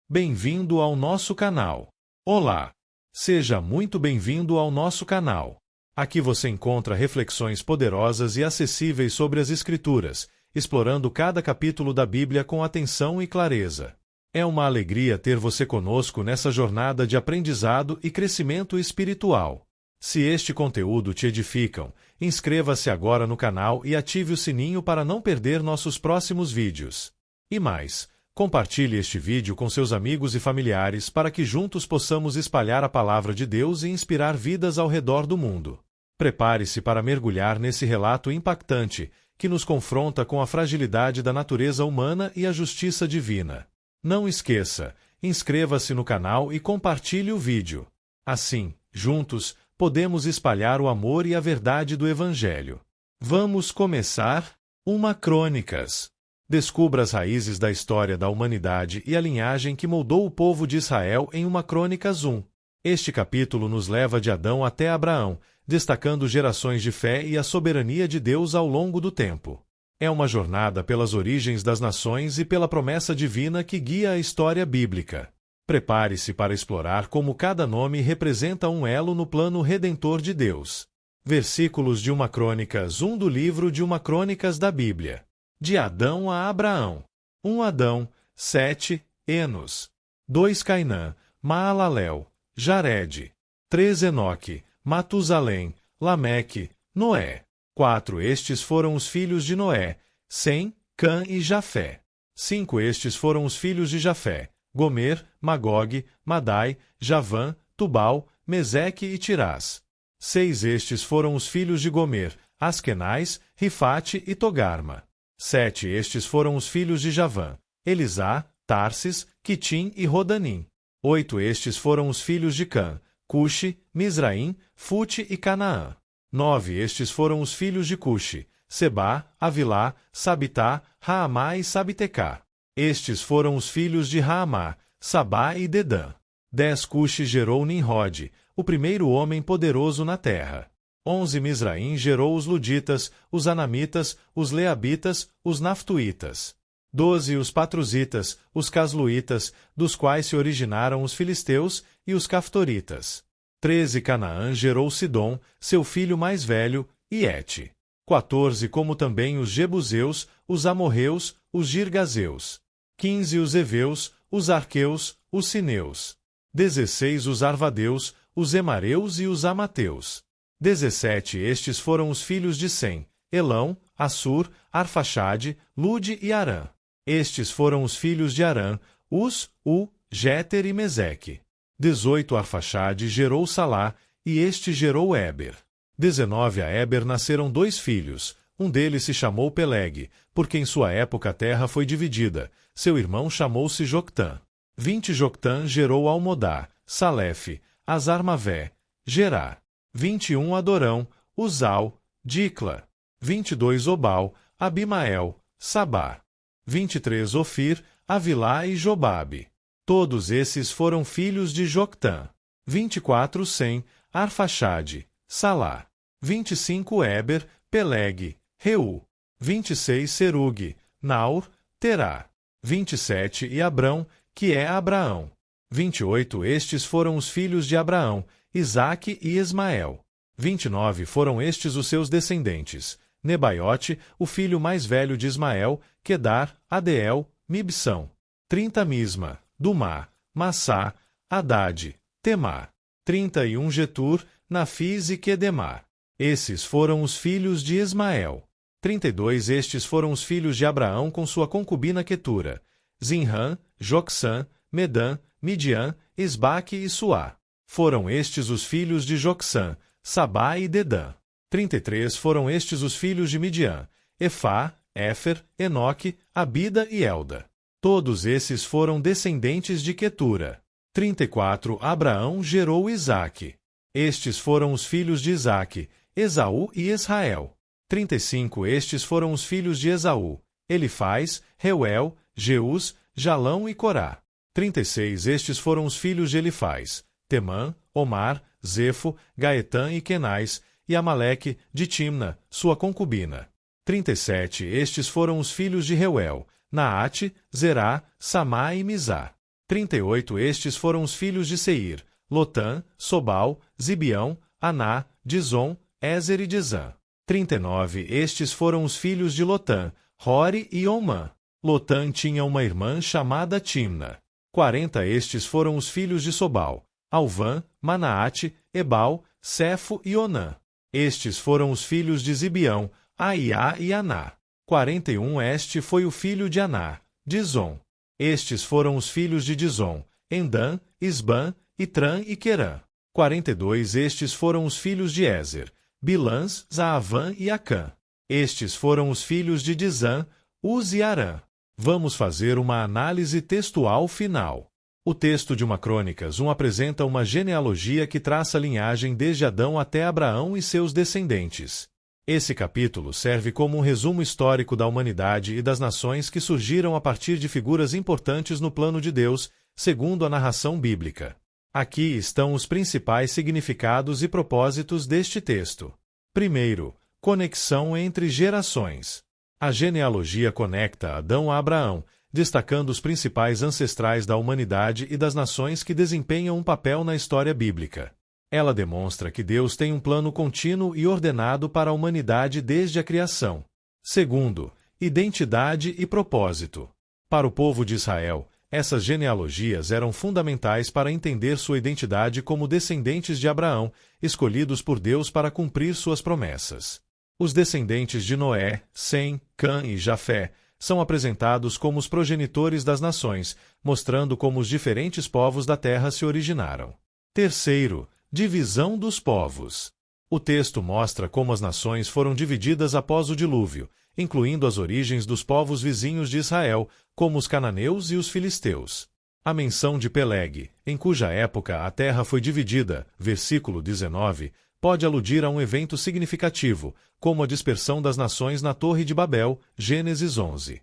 Bem-vindo ao nosso canal. Olá! Seja muito bem-vindo ao nosso canal. Aqui você encontra reflexões poderosas e acessíveis sobre as Escrituras, explorando cada capítulo da Bíblia com atenção e clareza. É uma alegria ter você conosco nessa jornada de aprendizado e crescimento espiritual. Se este conteúdo te edificam, inscreva-se agora no canal e ative o sininho para não perder nossos próximos vídeos. E mais, compartilhe este vídeo com seus amigos e familiares para que juntos possamos espalhar a palavra de Deus e inspirar vidas ao redor do mundo. Prepare-se para mergulhar nesse relato impactante que nos confronta com a fragilidade da natureza humana e a justiça divina. Não esqueça, inscreva-se no canal e compartilhe o vídeo. Assim, juntos, podemos espalhar o amor e a verdade do Evangelho. Vamos começar? 1 Crônicas. Descubra as raízes da história da humanidade e a linhagem que moldou o povo de Israel em 1 Crônicas 1. Este capítulo nos leva de Adão até Abraão, destacando gerações de fé e a soberania de Deus ao longo do tempo. É uma jornada pelas origens das nações e pela promessa divina que guia a história bíblica. Prepare-se para explorar como cada nome representa um elo no plano redentor de Deus. Versículos de 1 Crônicas 1 do livro de 1 Crônicas da Bíblia. De Adão a Abraão. 1 Adão, 7, Enos. 2 Cainã, Maalalel, Jared. 3 Enoque, Matusalém, Lameque, Noé. 4 Estes foram os filhos de Noé, Sem, Cã e Jafé. 5 Estes foram os filhos de Jafé, Gomer, Magog, Madai, Javã, Tubal, Meseque e Tirás. 6 Estes foram os filhos de Gomer, Askenaz, Rifate e Togarma. 7 Estes foram os filhos de Javã, Elisá, Tarsis, Quitim e Rodanim. 8 Estes foram os filhos de Cã, Cuxi, Misraim, Fute e Canaã. 9 Estes foram os filhos de Cuxi, Sebá, Avilá, Sabitá, Raamá e Sabitecá. Estes foram os filhos de Raamá, Sabá e Dedã. 10 Cuxi gerou Nimrod, o primeiro homem poderoso na terra. 11 Misraim gerou os Luditas, os Anamitas, os Leabitas, os Naftuítas. 12 os Patruzitas, os Casluítas, dos quais se originaram os Filisteus, e os Caftoritas. 13 Canaã gerou Sidom, seu filho mais velho, e Et. 14 como também os Jebuseus, os Amorreus, os Girgazeus. 15 os Eveus, os Arqueus, os Sineus. 16 os Arvadeus, os Emareus e os Amateus. 17 Estes foram os filhos de Sem, Elão, Assur, Arfaxade, Lude e Arã. Estes foram os filhos de Arã, Us, U, Jéter e Meseque. 18 Arfaxade gerou Salá, e este gerou Éber. 19 A Éber nasceram 2 filhos, um deles se chamou Peleg, porque em sua época a terra foi dividida, seu irmão chamou-se Joctã. 20 Joctã gerou Almodá, Salefe, Azarmavé, Gerá. 21 Adorão, Uzal, Dicla. 22 Obal, Abimael, Sabá. 23 Ofir, Avilá e Jobabe. Todos esses foram filhos de Joctã. 24 Sem, Arfaxade, Salá. 25 Éber, Peleg, Reu. 26 Serug, Naur, Terá. 27 e Abrão, que é Abraão. 28 Estes foram os filhos de Abraão, Isaque e Ismael. 29 foram estes os seus descendentes, Nebaiote, o filho mais velho de Ismael, Quedar, Adeel, Mibsão. 30 Misma, Dumá, Massá, Haddad, Temá. 31 Getur, Nafis e Quedemá. Esses foram os filhos de Ismael. 32 Estes foram os filhos de Abraão com sua concubina Quetura, Zinrã, Jocsã, Medã, Midian, Esbaque e Suá. Foram estes os filhos de Jocsã, Sabá e Dedã. 33 foram estes os filhos de Midian, Efá, Éfer, Enoque, Abida e Elda. Todos esses foram descendentes de Quetura. 34 Abraão gerou Isaque. Estes foram os filhos de Isaque, Esaú e Israel. 35 Estes foram os filhos de Esaú, Elifaz, Reuel, Jeus, Jalão e Corá. 36 Estes foram os filhos de Elifaz, Temã, Omar, Zefo, Gaetã e Kenais, e Amaleque, de Timna, sua concubina. 37 Estes foram os filhos de Reuel, Naate, Zerá, Samá e Mizá. 38 Estes foram os filhos de Seir: Lotã, Sobal, Zibeão, Aná, Dizon, Ézer e Dizã. 39 Estes foram os filhos de Lotã: Hori e Omã. Lotã tinha uma irmã chamada Timna. 40 Estes foram os filhos de Sobal: Alvã, Manaate, Ebal, Cefo e Onã. Estes foram os filhos de Zibeão: Aiá e Aná. 41 Este foi o filho de Aná: Dizon. Estes foram os filhos de Dizon: Endã, Isbã, Itrã e Querã. 42 Estes foram os filhos de Ézer: Bilãs, Zaavã e Acã. Estes foram os filhos de Dizã: Uz e Arã. Vamos fazer uma análise textual final. O texto de 1 Crônicas 1 apresenta uma genealogia que traça a linhagem desde Adão até Abraão e seus descendentes. Esse capítulo serve como um resumo histórico da humanidade e das nações que surgiram a partir de figuras importantes no plano de Deus, segundo a narração bíblica. Aqui estão os principais significados e propósitos deste texto. Primeiro, conexão entre gerações. A genealogia conecta Adão a Abraão, destacando os principais ancestrais da humanidade e das nações que desempenham um papel na história bíblica. Ela demonstra que Deus tem um plano contínuo e ordenado para a humanidade desde a criação. Segundo, identidade e propósito. Para o povo de Israel, essas genealogias eram fundamentais para entender sua identidade como descendentes de Abraão, escolhidos por Deus para cumprir suas promessas. Os descendentes de Noé, Sem, Cã e Jafé são apresentados como os progenitores das nações, mostrando como os diferentes povos da terra se originaram. Terceiro, divisão dos povos. O texto mostra como as nações foram divididas após o dilúvio, incluindo as origens dos povos vizinhos de Israel, como os cananeus e os filisteus. A menção de Peleg, em cuja época a terra foi dividida, versículo 19, pode aludir a um evento significativo, como a dispersão das nações na Torre de Babel, Gênesis 11.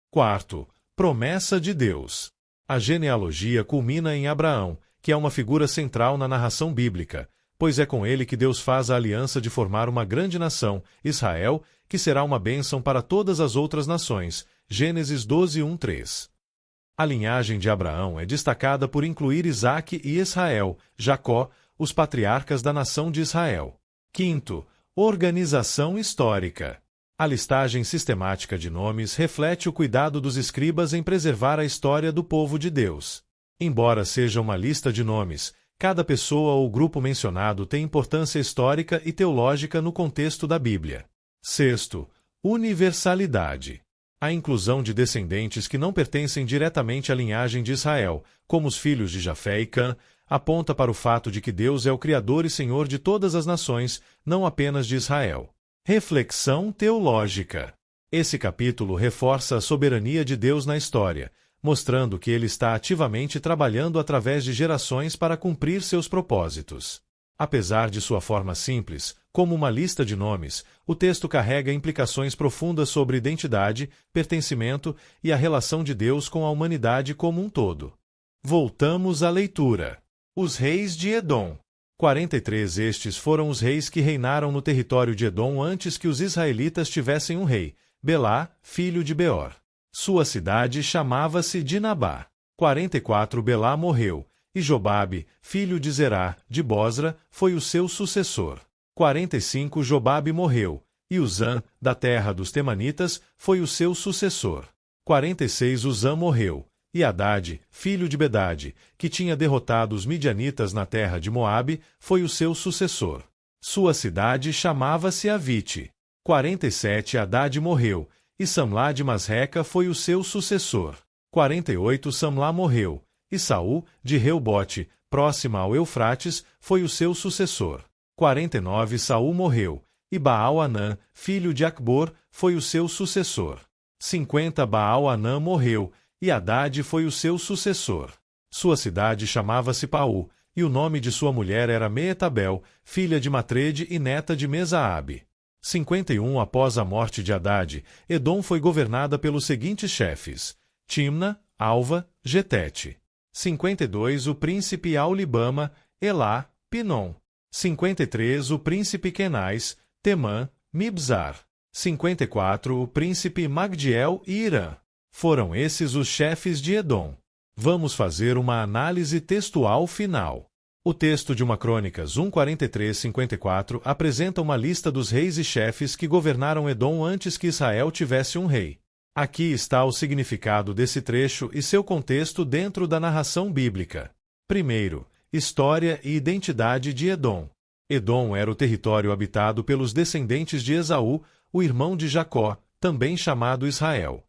Quarto, promessa de Deus. A genealogia culmina em Abraão, que é uma figura central na narração bíblica, pois é com ele que Deus faz a aliança de formar uma grande nação, Israel, que será uma bênção para todas as outras nações, Gênesis 12, 1-3. A linhagem de Abraão é destacada por incluir Isaque e Israel, Jacó, os patriarcas da nação de Israel. Quinto, organização histórica. A listagem sistemática de nomes reflete o cuidado dos escribas em preservar a história do povo de Deus. Embora seja uma lista de nomes, cada pessoa ou grupo mencionado tem importância histórica e teológica no contexto da Bíblia. Sexto, universalidade. A inclusão de descendentes que não pertencem diretamente à linhagem de Israel, como os filhos de Jafé e Cã, aponta para o fato de que Deus é o Criador e Senhor de todas as nações, não apenas de Israel. Reflexão teológica. Esse capítulo reforça a soberania de Deus na história, mostrando que ele está ativamente trabalhando através de gerações para cumprir seus propósitos. Apesar de sua forma simples, como uma lista de nomes, o texto carrega implicações profundas sobre identidade, pertencimento e a relação de Deus com a humanidade como um todo. Voltamos à leitura. Os reis de Edom. 43 Estes foram os reis que reinaram no território de Edom antes que os israelitas tivessem um rei, Belá, filho de Beor. Sua cidade chamava-se Dinabá. 44 Belá morreu, e Jobabe, filho de Zerá, de Bosra, foi o seu sucessor. 45 Jobabe morreu, e Uzã, da terra dos Temanitas, foi o seu sucessor. 46 Uzã morreu, e Hadade, filho de Bedade, que tinha derrotado os midianitas na terra de Moabe, foi o seu sucessor. Sua cidade chamava-se Avite. 47 Hadade morreu, e Samlá de Masreca foi o seu sucessor. 48 Samlá morreu, e Saul, de Reubote, próxima ao Eufrates, foi o seu sucessor. 49 Saul morreu, e Baal-Anã, filho de Acbor, foi o seu sucessor. 50 Baal-Anã morreu, e Hadade foi o seu sucessor. Sua cidade chamava-se Paú, e o nome de sua mulher era Meetabel, filha de Matrede e neta de Mesaabe. 51 Após a morte de Hadade, Edom foi governada pelos seguintes chefes: Timna, Alva, Getete. 52 O príncipe Aulibama, Elá, Pinom. 53 O príncipe Kenais, Temã, Mibzar. 54 O príncipe Magdiel e Irã. Foram esses os chefes de Edom. Vamos fazer uma análise textual final. O texto de 1 Crônicas 1:43-54 apresenta uma lista dos reis e chefes que governaram Edom antes que Israel tivesse um rei. Aqui está o significado desse trecho e seu contexto dentro da narração bíblica. Primeiro, história e identidade de Edom. Edom era o território habitado pelos descendentes de Esaú, o irmão de Jacó, também chamado Israel.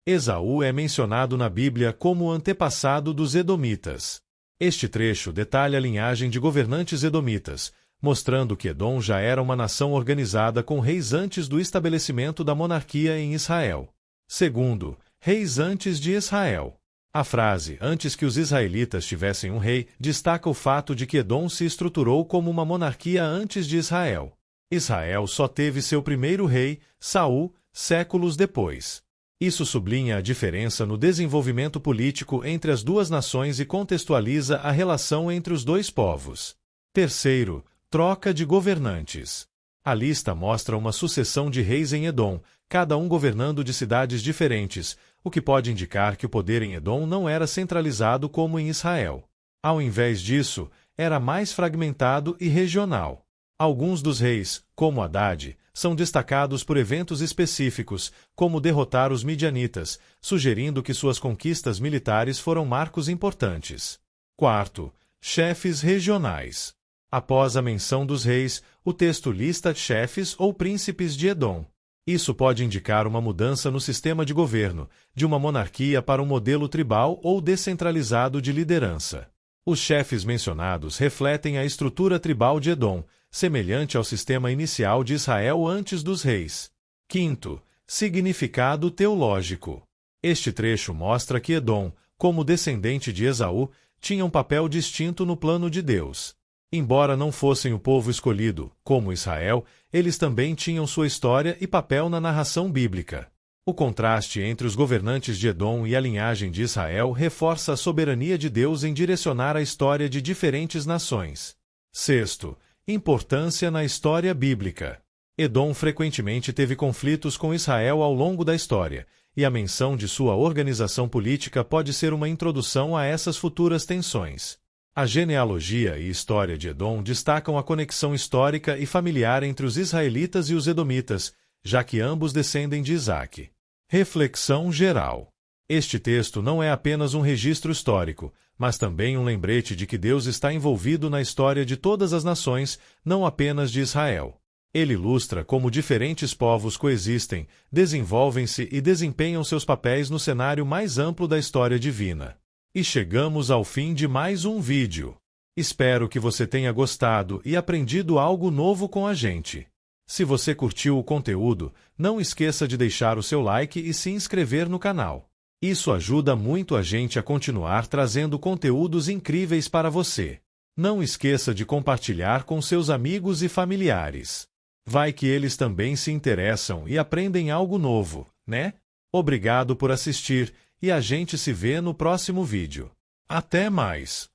Esaú é mencionado na Bíblia como o antepassado dos Edomitas. Este trecho detalha a linhagem de governantes edomitas, mostrando que Edom já era uma nação organizada com reis antes do estabelecimento da monarquia em Israel. Segundo, reis antes de Israel. A frase, antes que os israelitas tivessem um rei, destaca o fato de que Edom se estruturou como uma monarquia antes de Israel. Israel só teve seu primeiro rei, Saul, séculos depois. Isso sublinha a diferença no desenvolvimento político entre as duas nações e contextualiza a relação entre os dois povos. Terceiro, troca de governantes. A lista mostra uma sucessão de reis em Edom, cada um governando de cidades diferentes, o que pode indicar que o poder em Edom não era centralizado como em Israel. Ao invés disso, era mais fragmentado e regional. Alguns dos reis, como Haddad, são destacados por eventos específicos, como derrotar os midianitas, sugerindo que suas conquistas militares foram marcos importantes. Quarto, chefes regionais. Após a menção dos reis, o texto lista chefes ou príncipes de Edom. Isso pode indicar uma mudança no sistema de governo, de uma monarquia para um modelo tribal ou descentralizado de liderança. Os chefes mencionados refletem a estrutura tribal de Edom, semelhante ao sistema inicial de Israel antes dos reis. Quinto, significado teológico. Este trecho mostra que Edom, como descendente de Esaú, tinha um papel distinto no plano de Deus. Embora não fossem o povo escolhido, como Israel, eles também tinham sua história e papel na narração bíblica. O contraste entre os governantes de Edom e a linhagem de Israel reforça a soberania de Deus em direcionar a história de diferentes nações. Sexto, importância na história bíblica. Edom frequentemente teve conflitos com Israel ao longo da história, e a menção de sua organização política pode ser uma introdução a essas futuras tensões. A genealogia e história de Edom destacam a conexão histórica e familiar entre os israelitas e os edomitas, já que ambos descendem de Isaque. Reflexão geral. Este texto não é apenas um registro histórico, mas também um lembrete de que Deus está envolvido na história de todas as nações, não apenas de Israel. Ele ilustra como diferentes povos coexistem, desenvolvem-se e desempenham seus papéis no cenário mais amplo da história divina. E chegamos ao fim de mais um vídeo. Espero que você tenha gostado e aprendido algo novo com a gente. Se você curtiu o conteúdo, não esqueça de deixar o seu like e se inscrever no canal. Isso ajuda muito a gente a continuar trazendo conteúdos incríveis para você. Não esqueça de compartilhar com seus amigos e familiares. Vai que eles também se interessam e aprendem algo novo, né? Obrigado por assistir e a gente se vê no próximo vídeo. Até mais!